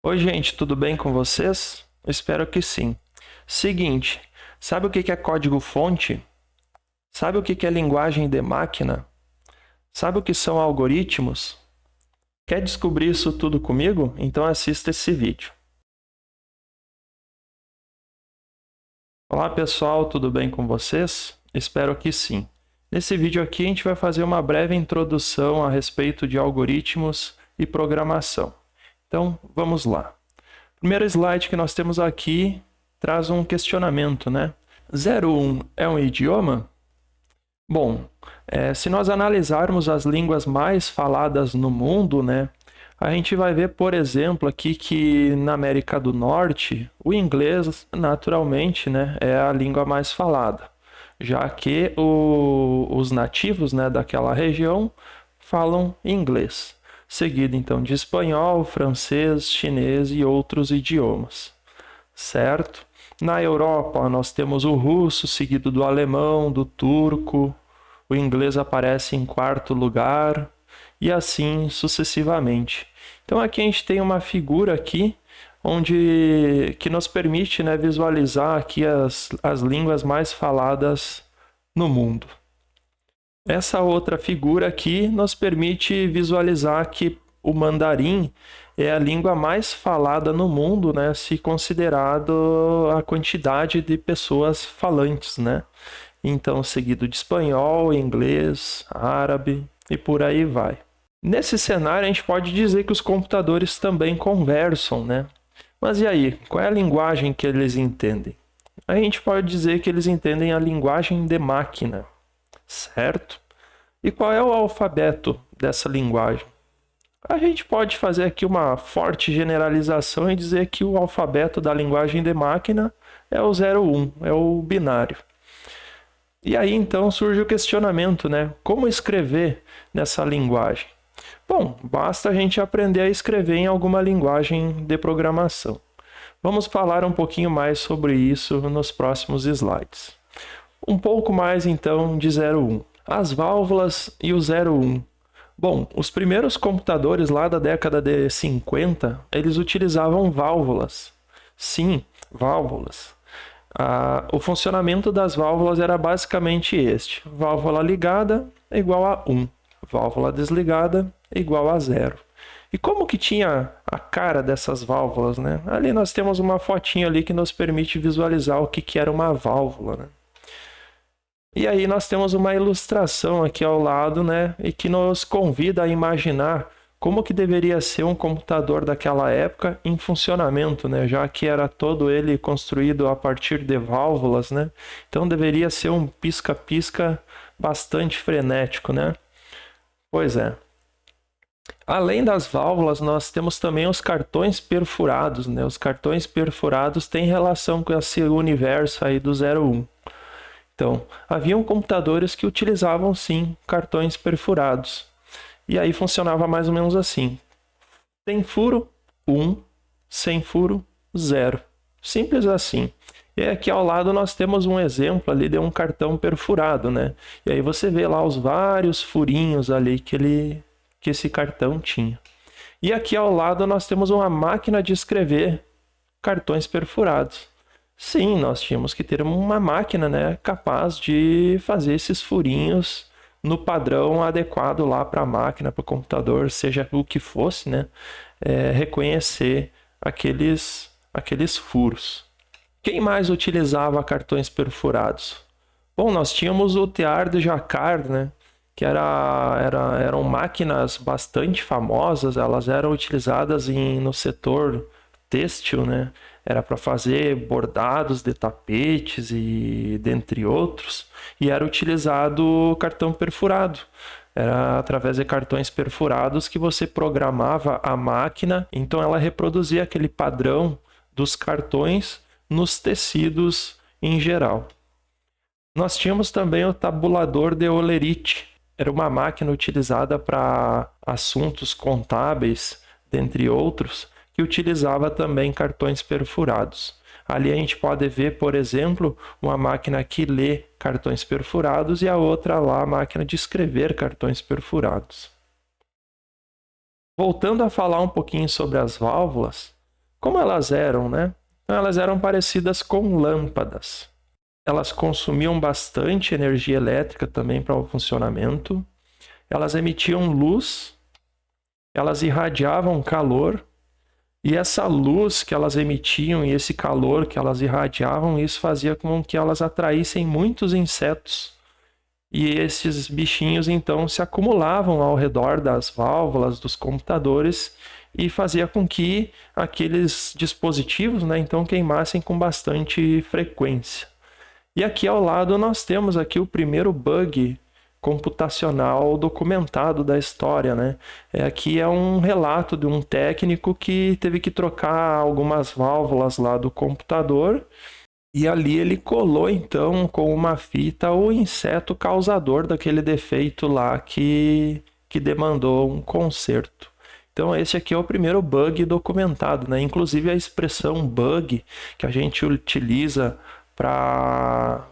Oi, gente, tudo bem com vocês? Espero que sim. Seguinte, sabe o que é código-fonte? Sabe o que é linguagem de máquina? Sabe o que são algoritmos? Quer descobrir isso tudo comigo? Então assista esse vídeo. Olá, pessoal, tudo bem com vocês? Espero que sim. Nesse vídeo aqui a gente vai fazer uma breve introdução a respeito de algoritmos e programação. Então, vamos lá. O primeiro slide que nós temos aqui traz um questionamento, né? 01 é um idioma? Bom, se nós analisarmos as línguas mais faladas no mundo, né, a gente vai ver, por exemplo, aqui que na América do Norte, o inglês, naturalmente, né, é a língua mais falada, já que os nativos, né, daquela região falam inglês, seguido então de espanhol, francês, chinês e outros idiomas, certo? Na Europa, nós temos o russo, seguido do alemão, do turco. O inglês aparece em quarto lugar e assim sucessivamente. Então aqui a gente tem uma figura aqui que nos permite, né, visualizar aqui as línguas mais faladas no mundo. Essa outra figura aqui nos permite visualizar que o mandarim é a língua mais falada no mundo, né, se considerado a quantidade de pessoas falantes, né? Então, seguido de espanhol, inglês, árabe e por aí vai. Nesse cenário, a gente pode dizer que os computadores também conversam, né? Mas e aí, qual é a linguagem que eles entendem? A gente pode dizer que eles entendem a linguagem de máquina, certo? E qual é o alfabeto dessa linguagem? A gente pode fazer aqui uma forte generalização e dizer que o alfabeto da linguagem de máquina é o 01, é o binário. E aí então surge o questionamento, né? Como escrever nessa linguagem? Bom, basta a gente aprender a escrever em alguma linguagem de programação. Vamos falar um pouquinho mais sobre isso nos próximos slides. Um pouco mais então de 01. As válvulas e o 01. Bom, os primeiros computadores lá da década de 50, eles utilizavam válvulas. Sim, válvulas. O funcionamento das válvulas era basicamente este. Válvula ligada é igual a 1. Válvula desligada é igual a 0. E como que tinha a cara dessas válvulas, né? Ali nós temos uma fotinha ali que nos permite visualizar o que era uma válvula, né? E aí nós temos uma ilustração aqui ao lado, né? E que nos convida a imaginar como que deveria ser um computador daquela época em funcionamento, né? Já que era todo ele construído a partir de válvulas, né? Então deveria ser um pisca-pisca bastante frenético, né? Pois é. Além das válvulas, nós temos também os cartões perfurados, né? Os cartões perfurados têm relação com esse universo aí do 01. Então, haviam computadores que utilizavam sim cartões perfurados. E aí funcionava mais ou menos assim. Tem furo, 1. Sem furo, 0. Simples assim. E aqui ao lado nós temos um exemplo ali de um cartão perfurado, né? E aí você vê lá os vários furinhos ali que esse cartão tinha. E aqui ao lado nós temos uma máquina de escrever cartões perfurados. Sim, nós tínhamos que ter uma máquina, né, capaz de fazer esses furinhos no padrão adequado lá para a máquina, para o computador, seja o que fosse, né, reconhecer aqueles furos. Quem mais utilizava cartões perfurados? Bom, nós tínhamos o Teilhard de Jacquard, né, que eram máquinas bastante famosas, elas eram utilizadas no setor têxtil, né? Era para fazer bordados de tapetes e dentre outros, e era utilizado cartão perfurado. Era através de cartões perfurados que você programava a máquina, então ela reproduzia aquele padrão dos cartões nos tecidos em geral. Nós tínhamos também o tabulador de Hollerith. Era uma máquina utilizada para assuntos contábeis, dentre outros, que utilizava também cartões perfurados. Ali a gente pode ver, por exemplo, uma máquina que lê cartões perfurados e a outra lá, a máquina de escrever cartões perfurados. Voltando a falar um pouquinho sobre as válvulas, Como elas eram, né? Elas eram parecidas com lâmpadas. Elas consumiam bastante energia elétrica também para o funcionamento. Elas emitiam luz, elas irradiavam calor, e essa luz que elas emitiam e esse calor que elas irradiavam, isso fazia com que elas atraíssem muitos insetos. E esses bichinhos então se acumulavam ao redor das válvulas dos computadores e fazia com que aqueles dispositivos, né, então queimassem com bastante frequência. E aqui ao lado nós temos aqui o primeiro bug computacional documentado da história, né? Aqui é um relato de um técnico que teve que trocar algumas válvulas lá do computador e ali ele colou então com uma fita o inseto causador daquele defeito lá que demandou um conserto. Então esse aqui é o primeiro bug documentado, né? Inclusive a expressão bug que a gente utiliza para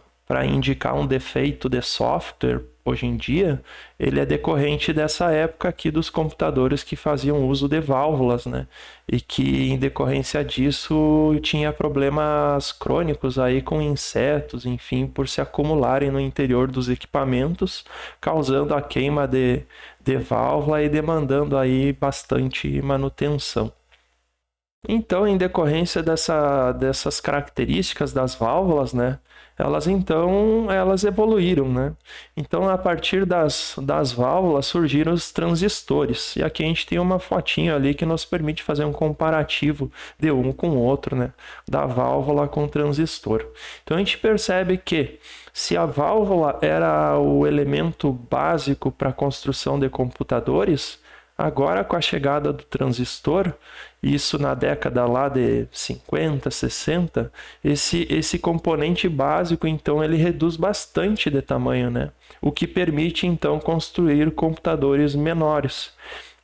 indicar um defeito de software hoje em dia, ele é decorrente dessa época aqui dos computadores que faziam uso de válvulas, né? E que em decorrência disso tinha problemas crônicos aí com insetos, enfim, por se acumularem no interior dos equipamentos, causando a queima de válvula e demandando aí bastante manutenção. Então, em decorrência dessas características das válvulas, né, elas evoluíram, né? Então, a partir das válvulas surgiram os transistores. E aqui a gente tem uma fotinha ali que nos permite fazer um comparativo de um com o outro, né, da válvula com o transistor. Então, a gente percebe que se a válvula era o elemento básico para a construção de computadores, agora com a chegada do transistor, isso na década lá de 50, 60, esse componente básico, então, ele reduz bastante de tamanho, né? O que permite, então, construir computadores menores.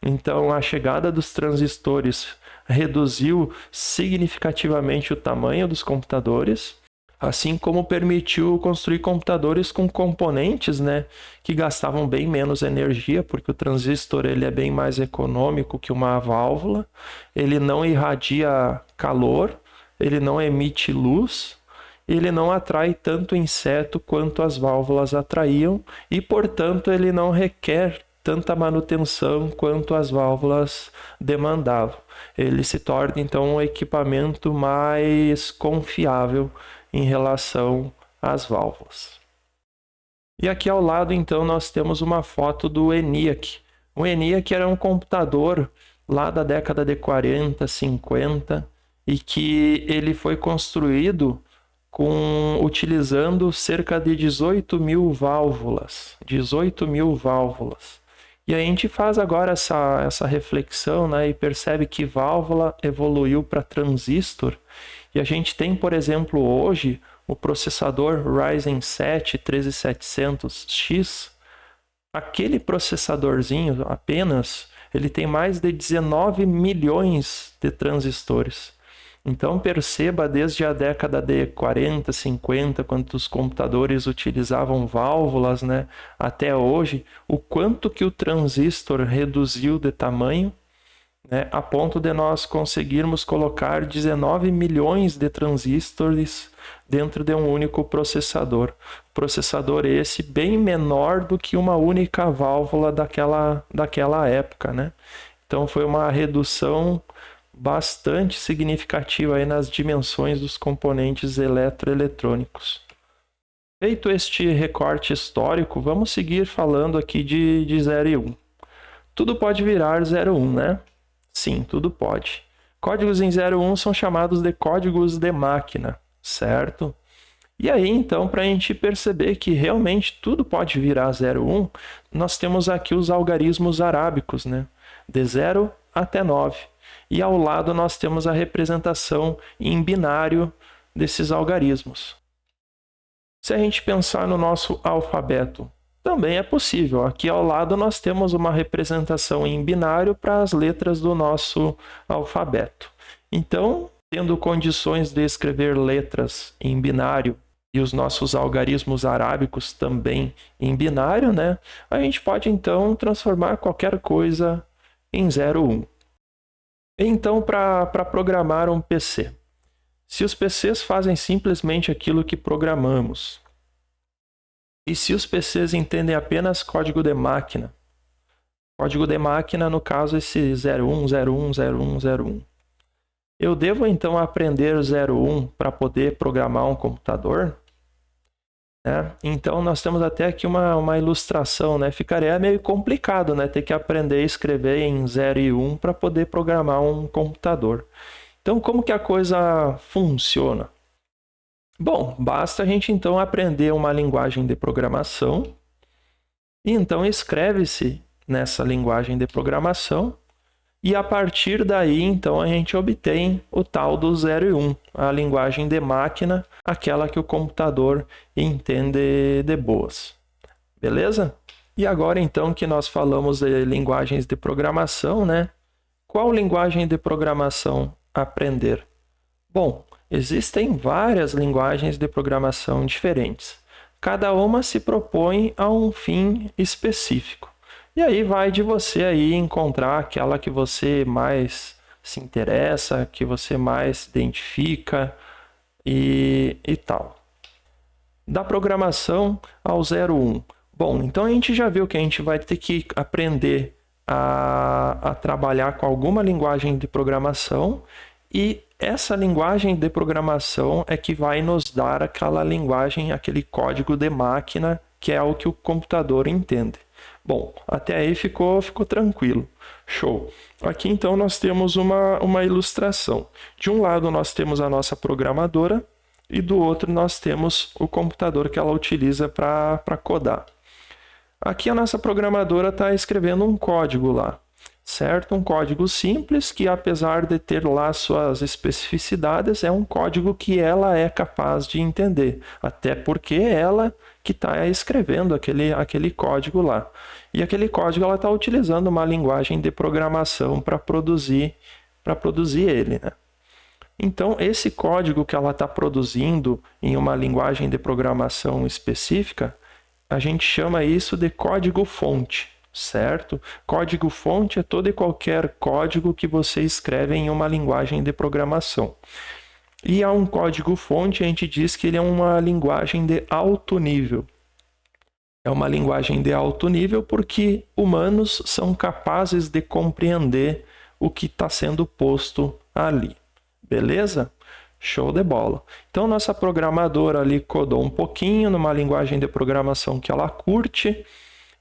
Então, a chegada dos transistores reduziu significativamente o tamanho dos computadores, assim como permitiu construir computadores com componentes, né, que gastavam bem menos energia, porque o transistor ele é bem mais econômico que uma válvula, ele não irradia calor, ele não emite luz, ele não atrai tanto inseto quanto as válvulas atraíam e, portanto, ele não requer tanta manutenção quanto as válvulas demandavam. Ele se torna, então, um equipamento mais confiável em relação às válvulas. E aqui ao lado, então, nós temos uma foto do ENIAC. O ENIAC era um computador lá da década de 40, 50, e que ele foi construído utilizando cerca de 18 mil válvulas. 18 mil válvulas. E a gente faz agora essa reflexão, né, e percebe que válvula evoluiu para transistor. E a gente tem, por exemplo, hoje, o processador Ryzen 7 13700X. Aquele processadorzinho apenas, ele tem mais de 19 milhões de transistores. Então perceba, desde a década de 40, 50, quando os computadores utilizavam válvulas, né, até hoje, o quanto que o transistor reduziu de tamanho, né, a ponto de nós conseguirmos colocar 19 milhões de transistores dentro de um único processador. Processador esse bem menor do que uma única válvula daquela época, né? Então foi uma redução bastante significativa aí nas dimensões dos componentes eletroeletrônicos. Feito este recorte histórico, vamos seguir falando aqui de 0 e 1. Tudo pode virar 01, né? Sim, tudo pode. Códigos em 01 são chamados de códigos de máquina, certo? E aí, então, para a gente perceber que realmente tudo pode virar 01, nós temos aqui os algarismos arábicos, né? De 0 até 9. E ao lado nós temos a representação em binário desses algarismos. Se a gente pensar no nosso alfabeto, também é possível. Aqui ao lado nós temos uma representação em binário para as letras do nosso alfabeto. Então, tendo condições de escrever letras em binário e os nossos algarismos arábicos também em binário, né, a gente pode então transformar qualquer coisa em 01. Então, para programar um PC, se os PCs fazem simplesmente aquilo que programamos, e se os PCs entendem apenas código de máquina, no caso esse 01, 01, 01, 01, eu devo então aprender 01 para poder programar um computador? Então nós temos até aqui uma ilustração, né? Ficaria meio complicado, né? Ter que aprender a escrever em 0 e 1 para poder programar um computador. Então como que a coisa funciona? Bom, basta a gente então aprender uma linguagem de programação e então escreve-se nessa linguagem de programação e a partir daí então a gente obtém o tal do 0 e 1, a linguagem de máquina, aquela que o computador entende de boas. Beleza? E agora então que nós falamos de linguagens de programação, né? Qual linguagem de programação aprender? Bom, existem várias linguagens de programação diferentes. Cada uma se propõe a um fim específico. E aí vai de você aí encontrar aquela que você mais se interessa, que você mais se identifica e tal. Da programação ao 01. Bom, então a gente já viu que a gente vai ter que aprender a trabalhar com alguma linguagem de programação e essa linguagem de programação é que vai nos dar aquela linguagem, aquele código de máquina que é o que o computador entende. Bom, até aí ficou tranquilo. Show. Aqui então nós temos uma ilustração. De um lado nós temos a nossa programadora e do outro nós temos o computador que ela utiliza para codar. Aqui a nossa programadora está escrevendo um código lá, certo? Um código simples que, apesar de ter lá suas especificidades, é um código que ela é capaz de entender, até porque ela que está escrevendo aquele código lá. E aquele código ela está utilizando uma linguagem de programação para produzir ele, né? Então, esse código que ela está produzindo em uma linguagem de programação específica, a gente chama isso de código-fonte, certo? Código-fonte é todo e qualquer código que você escreve em uma linguagem de programação. E a um código-fonte a gente diz que ele é uma linguagem de alto nível. É uma linguagem de alto nível porque humanos são capazes de compreender o que está sendo posto ali. Beleza? Show de bola. Então, nossa programadora ali codou um pouquinho numa linguagem de programação que ela curte.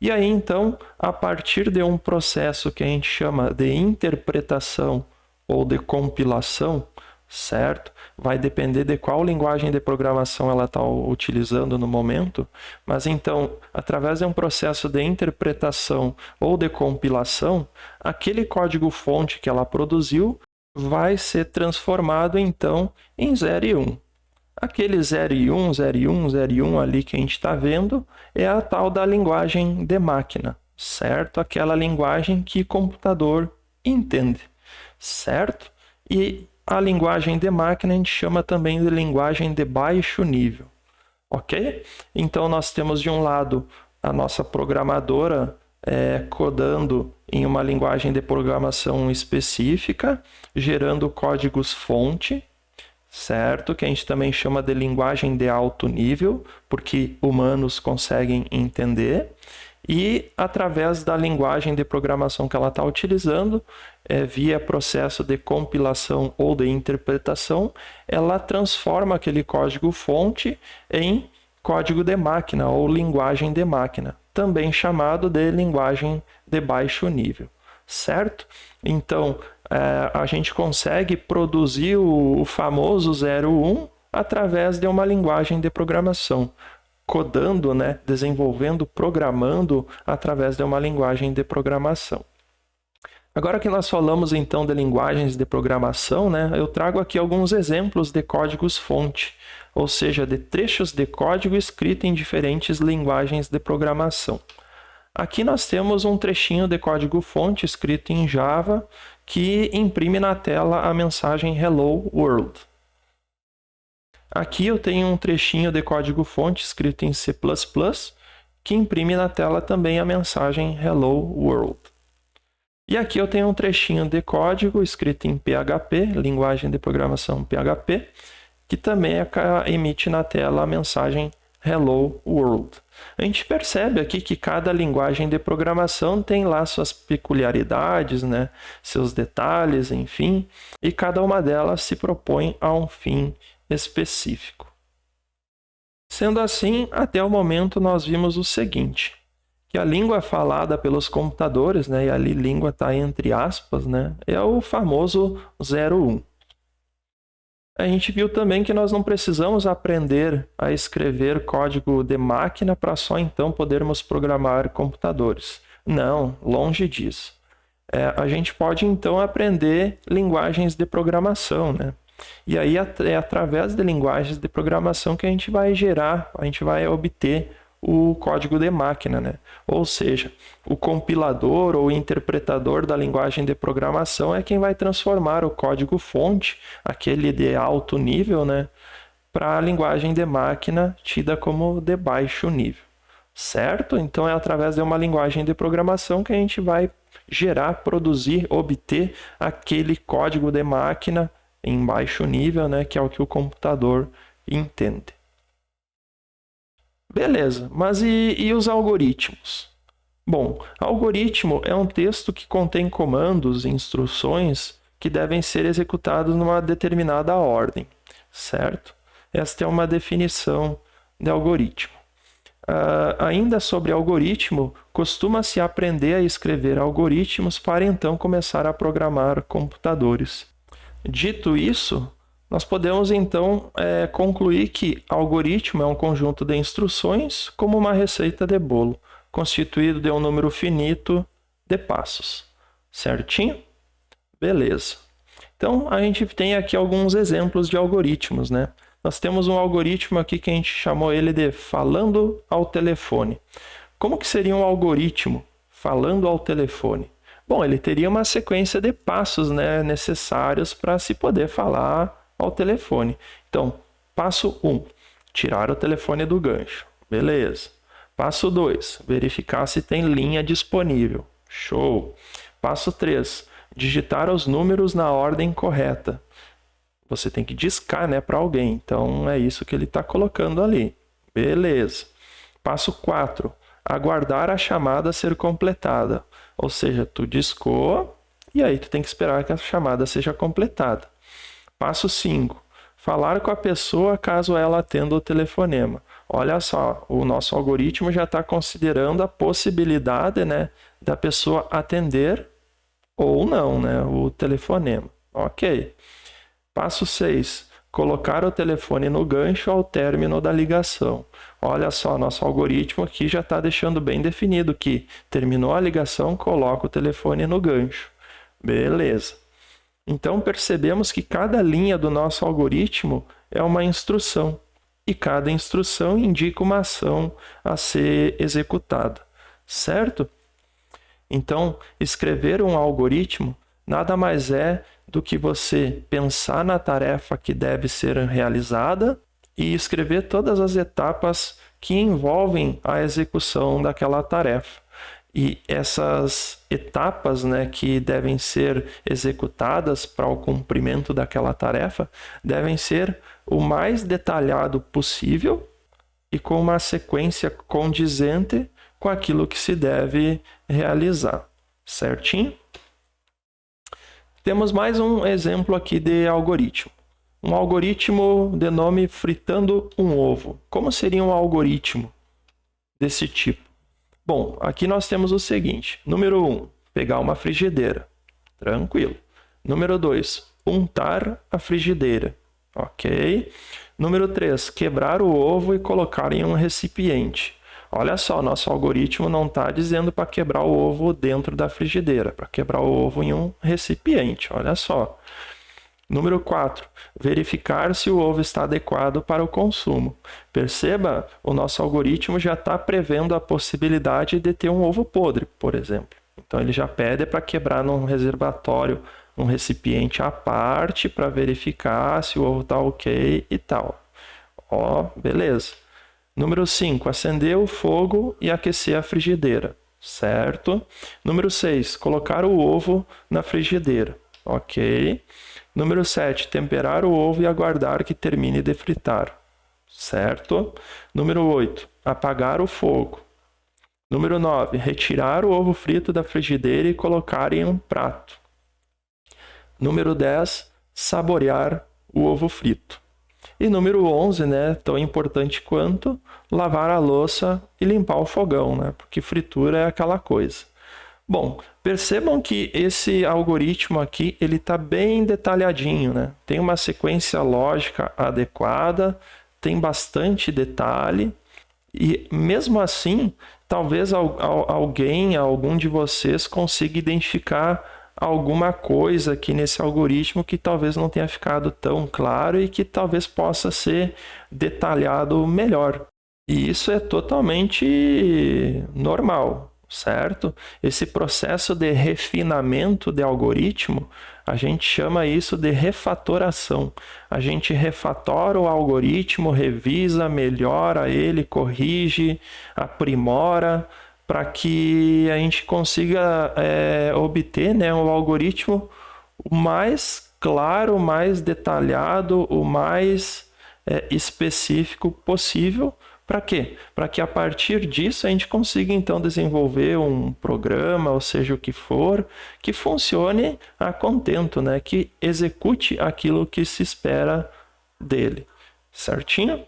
E aí, então, a partir de um processo que a gente chama de interpretação ou de compilação, certo? Vai depender de qual linguagem de programação ela está utilizando no momento. Mas, então, através de um processo de interpretação ou de compilação, aquele código-fonte que ela produziu vai ser transformado, então, em 0 e 1. Aquele 0 e 1, 0 e 1, 0 e 1 ali que a gente está vendo é a tal da linguagem de máquina, certo? Aquela linguagem que o computador entende, certo? E a linguagem de máquina a gente chama também de linguagem de baixo nível, ok? Então, nós temos de um lado a nossa programadora codando em uma linguagem de programação específica, gerando códigos-fonte, certo? Que a gente também chama de linguagem de alto nível, porque humanos conseguem entender. E através da linguagem de programação que ela está utilizando, via processo de compilação ou de interpretação, ela transforma aquele código-fonte em código de máquina ou linguagem de máquina, também chamado de linguagem de baixo nível, certo? Então, a gente consegue produzir o famoso 01 através de uma linguagem de programação, codando, né, desenvolvendo, programando através de uma linguagem de programação. Agora que nós falamos então de linguagens de programação, né, eu trago aqui alguns exemplos de códigos-fonte, ou seja, de trechos de código escrito em diferentes linguagens de programação. Aqui nós temos um trechinho de código-fonte escrito em Java que imprime na tela a mensagem Hello World. Aqui eu tenho um trechinho de código-fonte escrito em C++ que imprime na tela também a mensagem Hello World. E aqui eu tenho um trechinho de código escrito em PHP, linguagem de programação PHP, que também emite na tela a mensagem Hello World. A gente percebe aqui que cada linguagem de programação tem lá suas peculiaridades, né? Seus detalhes, enfim, e cada uma delas se propõe a um fim específico. Sendo assim, até o momento nós vimos o seguinte, que a língua falada pelos computadores, né, e ali língua está entre aspas, né, é o famoso 01. A gente viu também que nós não precisamos aprender a escrever código de máquina para só então podermos programar computadores. Não, longe disso. A gente pode então aprender linguagens de programação, né? E aí é através de linguagens de programação que a gente vai obter o código de máquina, né? Ou seja, o compilador ou interpretador da linguagem de programação é quem vai transformar o código-fonte, aquele de alto nível, né, para a linguagem de máquina tida como de baixo nível, certo? Então é através de uma linguagem de programação que a gente vai produzir, obter aquele código de máquina em baixo nível, né, que é o que o computador entende. Beleza, mas e os algoritmos? Bom, algoritmo é um texto que contém comandos e instruções que devem ser executados numa determinada ordem, certo? Esta é uma definição de algoritmo. Ainda sobre algoritmo, costuma-se aprender a escrever algoritmos para então começar a programar computadores. Dito isso, nós podemos então concluir que algoritmo é um conjunto de instruções como uma receita de bolo, constituído de um número finito de passos. Certinho? Beleza. Então, a gente tem aqui alguns exemplos de algoritmos, né? Nós temos um algoritmo aqui que a gente chamou ele de falando ao telefone. Como que seria um algoritmo falando ao telefone? Bom, ele teria uma sequência de passos, né, necessários para se poder falar ao telefone. Então, passo 1, tirar o telefone do gancho. Beleza. Passo 2, verificar se tem linha disponível. Show. Passo 3, digitar os números na ordem correta. Você tem que discar, né, para alguém. Então, é isso que ele está colocando ali. Beleza. Passo 4, aguardar a chamada ser completada. Ou seja, tu discou e aí tu tem que esperar que a chamada seja completada. Passo 5, falar com a pessoa caso ela atenda o telefonema. Olha só, o nosso algoritmo já está considerando a possibilidade, né, da pessoa atender ou não, né, o telefonema. Ok. Passo 6, colocar o telefone no gancho ao término da ligação. Olha só, nosso algoritmo aqui já está deixando bem definido que terminou a ligação, coloca o telefone no gancho. Beleza. Então, percebemos que cada linha do nosso algoritmo é uma instrução, e cada instrução indica uma ação a ser executada, certo? Então, escrever um algoritmo nada mais é do que você pensar na tarefa que deve ser realizada e escrever todas as etapas que envolvem a execução daquela tarefa. E essas etapas, né, que devem ser executadas para o cumprimento daquela tarefa devem ser o mais detalhado possível e com uma sequência condizente com aquilo que se deve realizar. Certinho? Temos mais um exemplo aqui de algoritmo. Um algoritmo de nome fritando um ovo. Como seria um algoritmo desse tipo? Bom, aqui nós temos o seguinte. Número 1, pegar uma frigideira. Tranquilo. Número 2, untar a frigideira. Ok. Número 3, quebrar o ovo e colocar em um recipiente. Olha só, nosso algoritmo não está dizendo para quebrar o ovo dentro da frigideira, para quebrar o ovo em um recipiente. Olha só. Número 4, verificar se o ovo está adequado para o consumo. Perceba, o nosso algoritmo já está prevendo a possibilidade de ter um ovo podre, por exemplo. Então, ele já pede para quebrar num reservatório, um recipiente à parte, para verificar se o ovo está ok e tal. Ó, beleza. Número 5, acender o fogo e aquecer a frigideira. certo? Número 6, colocar o ovo na frigideira, ok? Número 7, temperar o ovo e aguardar que termine de fritar, certo? Número 8, apagar o fogo. Número 9, retirar o ovo frito da frigideira e colocar em um prato. Número 10, saborear o ovo frito. E número 11, né, tão importante quanto, lavar a louça e limpar o fogão, né, porque fritura é aquela coisa. Bom, percebam que esse algoritmo aqui, ele está bem detalhadinho, né? Tem uma sequência lógica adequada, tem bastante detalhe, e mesmo assim, talvez algum de vocês consiga identificar alguma coisa aqui nesse algoritmo que talvez não tenha ficado tão claro e que talvez possa ser detalhado melhor. E isso é totalmente normal, certo? Esse processo de refinamento de algoritmo, a gente chama isso de refatoração. A gente refatora o algoritmo, revisa, melhora ele, corrige, aprimora, para que a gente consiga obter, né, um algoritmo o mais claro, o mais detalhado, o mais específico possível. Para quê? Para que a partir disso a gente consiga então desenvolver um programa, ou seja, o que for, que funcione a contento, né? Que execute aquilo que se espera dele. Certinho?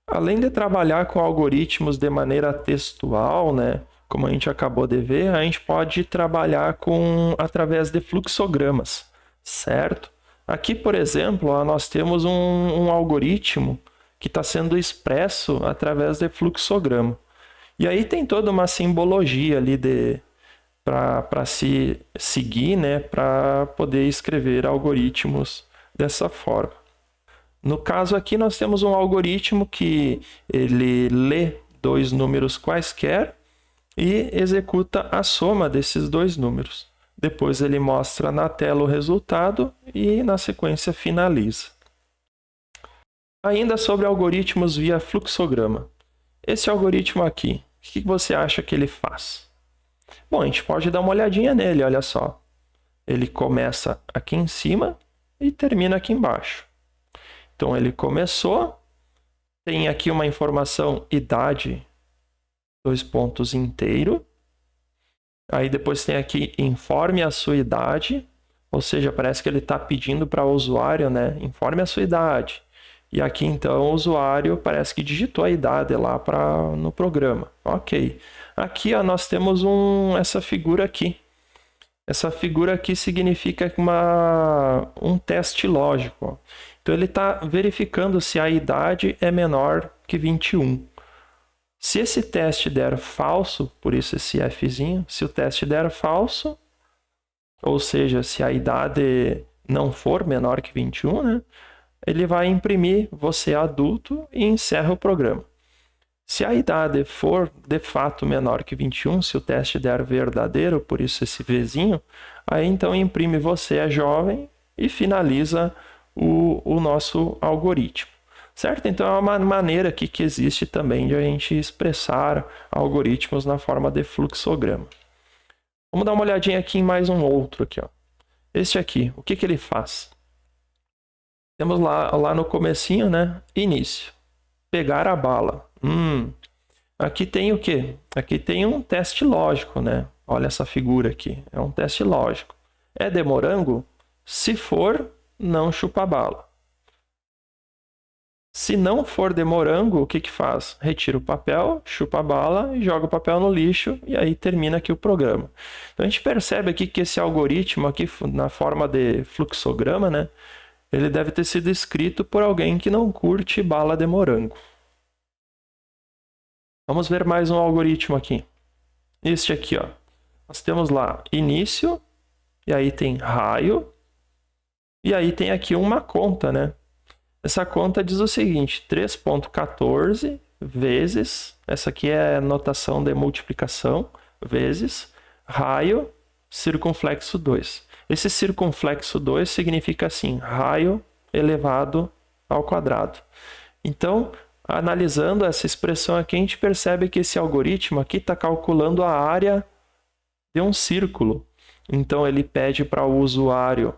Além de trabalhar com algoritmos de maneira textual, né, como a gente acabou de ver, a gente pode trabalhar através de fluxogramas, certo? Aqui, por exemplo, nós temos um algoritmo que está sendo expresso através de fluxograma. E aí tem toda uma simbologia ali para se seguir, né, para poder escrever algoritmos dessa forma. No caso aqui, nós temos um algoritmo que ele lê dois números quaisquer e executa a soma desses dois números. Depois ele mostra na tela o resultado e, na sequência, finaliza. Ainda sobre algoritmos via fluxograma. Esse algoritmo aqui, o que você acha que ele faz? Bom, a gente pode dar uma olhadinha nele, olha só. Ele começa aqui em cima e termina aqui embaixo. Então, ele começou, tem aqui uma informação idade, dois pontos inteiro. Aí depois tem aqui informe a sua idade, ou seja, parece que ele está pedindo para o usuário, né? Informe a sua idade. E aqui então o usuário parece que digitou a idade lá no programa. Ok. Aqui nós temos essa figura aqui. Essa figura aqui significa um teste lógico. Ó. Então ele está verificando se a idade é menor que 21. Se esse teste der falso, por isso esse Fzinho, se o teste der falso, ou seja, se a idade não for menor que 21, né, ele vai imprimir você adulto e encerra o programa. Se a idade for de fato menor que 21, se o teste der verdadeiro, por isso esse Vzinho, aí então imprime você é jovem e finaliza o nosso algoritmo. Certo? Então é uma maneira aqui que existe também de a gente expressar algoritmos na forma de fluxograma. Vamos dar uma olhadinha aqui em mais um outro aqui, ó. Este aqui, o que ele faz? Temos lá no comecinho, né? Início. Pegar a bala. Aqui tem o quê? Aqui tem um teste lógico, né? Olha essa figura aqui. É um teste lógico. É de morango? Se for, não chupa a bala. Se não for de morango, o que faz? Retira o papel, chupa a bala e joga o papel no lixo e aí termina aqui o programa. Então a gente percebe aqui que esse algoritmo aqui na forma de fluxograma, né? Ele deve ter sido escrito por alguém que não curte bala de morango. Vamos ver mais um algoritmo aqui. Este aqui, ó. Nós temos lá início, e aí tem raio, e aí tem aqui uma conta, né? Essa conta diz o seguinte, 3.14 vezes, essa aqui é notação de multiplicação, vezes, raio, circunflexo 2. Esse circunflexo 2 significa assim, raio elevado ao quadrado. Então, Analisando essa expressão aqui, a gente percebe que esse algoritmo aqui está calculando a área de um círculo. Então, ele pede para o usuário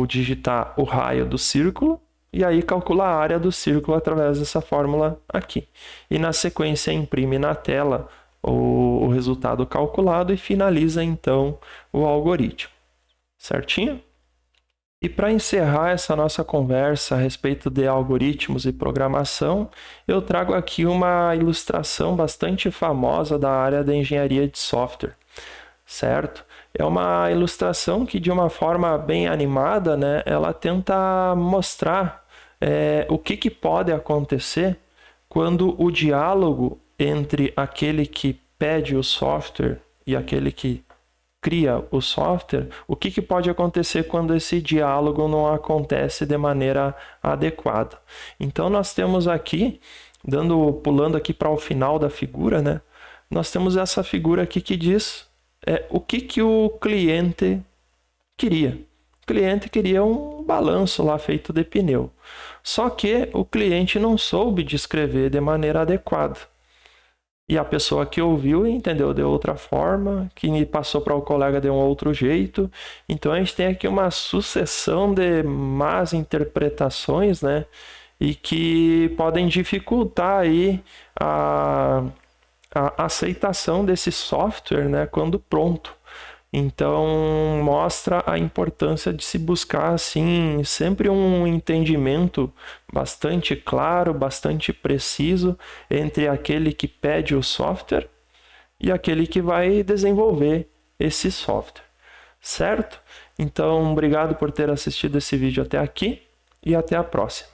digitar o raio do círculo e aí calcula a área do círculo através dessa fórmula aqui. E na sequência, imprime na tela o resultado calculado e finaliza, então, o algoritmo. Certinho? E para encerrar essa nossa conversa a respeito de algoritmos e programação, eu trago aqui uma ilustração bastante famosa da área da engenharia de software, certo? É uma ilustração que, de uma forma bem animada, né, ela tenta mostrar o que pode acontecer quando o diálogo entre aquele que pede o software e aquele que cria o software, o que pode acontecer quando esse diálogo não acontece de maneira adequada. Então, nós temos aqui, pulando aqui para o final da figura, né, nós temos essa figura aqui que diz o que o cliente queria. O cliente queria um balanço lá feito de pneu. Só que o cliente não soube descrever de maneira adequada. E a pessoa que ouviu entendeu de outra forma, que passou para o colega de um outro jeito. Então a gente tem aqui uma sucessão de más interpretações, né? E que podem dificultar aí a aceitação desse software, né, quando pronto. Então, mostra a importância de se buscar, assim, sempre um entendimento bastante claro, bastante preciso entre aquele que pede o software e aquele que vai desenvolver esse software, certo? Então, obrigado por ter assistido esse vídeo até aqui e até a próxima.